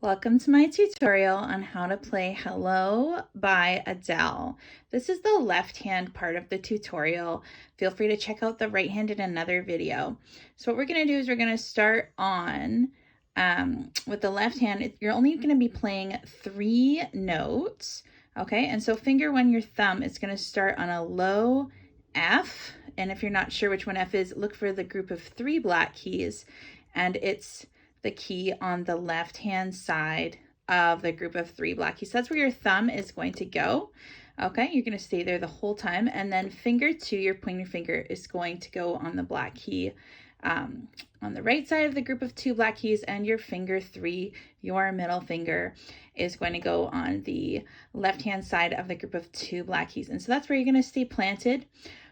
Welcome to my tutorial on how to play Hello by Adele. This is the left hand part of the tutorial. Feel free to check out the right hand in another video. So what we're going to do is we're going to start on with the left hand. You're only going to be playing 3 notes, okay? And so finger 1, your thumb is going to start on a low F. And if you're not sure which one F is, look for the group of 3 black keys, and it's the key on the left hand side of the group of 3 black keys. So that's where your thumb is going to go. Okay, you're going to stay there the whole time, and then finger 2, your pointer finger, is going to go on the black key on the right side of the group of 2 black keys, and your finger 3, your middle finger, is going to go on the left hand side of the group of 2 black keys. And so that's where you're going to stay planted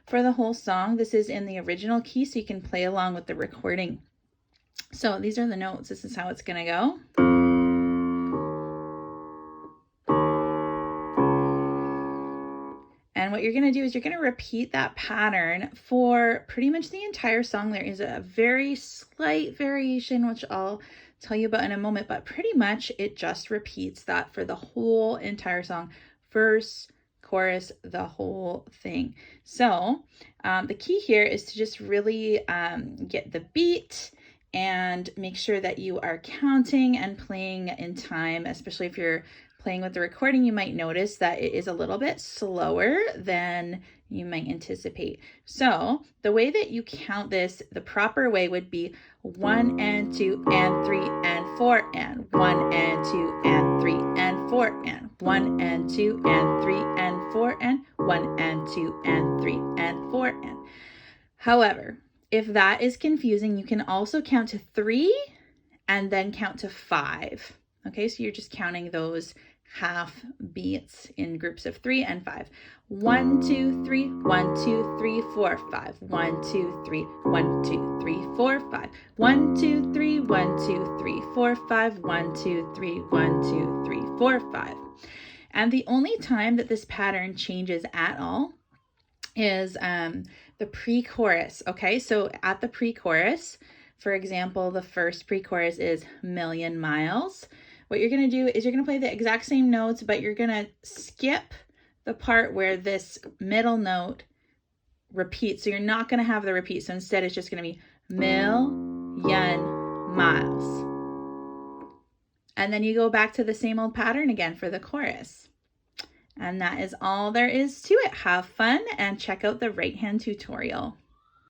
for the whole song. This is in the original key, so you can play along with the recording. So these are the notes. This is how it's going to go. And what you're going to do is you're going to repeat that pattern for pretty much the entire song. There is a very slight variation, which I'll tell you about in a moment, but pretty much it just repeats that for the whole entire song. Verse, chorus, the whole thing. So the key here is to just really get the beat and make sure that you are counting and playing in time. Especially if you're playing with the recording, you might notice that it is a little bit slower than you might anticipate. So the way that you count this, the proper way would be 1 and 2 and 3 and 4 and 1 and 2 and 3 and 4 and 1 and 2 and 3 and 4 and 1 and 2 and 3 and 4 and. However, if that is confusing, you can also count to 3 and then count to 5. Okay, so you're just counting those half beats in groups of 3 and 5. 1, 2, 3, 1, 2, 3, 4, 5. 1, 2, 3, 1, 2, 3, 4, 5. 1, 2, 3, 1, 2, 3, 4, 5. 1, 2, 3, 1, 2, 3, 4, 5. And the only time that this pattern changes at all is the pre-chorus. Okay, so at the pre-chorus, for example, the first pre-chorus is million miles. What you're going to do is you're going to play the exact same notes, but you're going to skip the part where this middle note repeats. So you're not going to have the repeat. So instead it's just going to be million miles. And then you go back to the same old pattern again for the chorus. And that is all there is to it. Have fun and check out the right hand tutorial.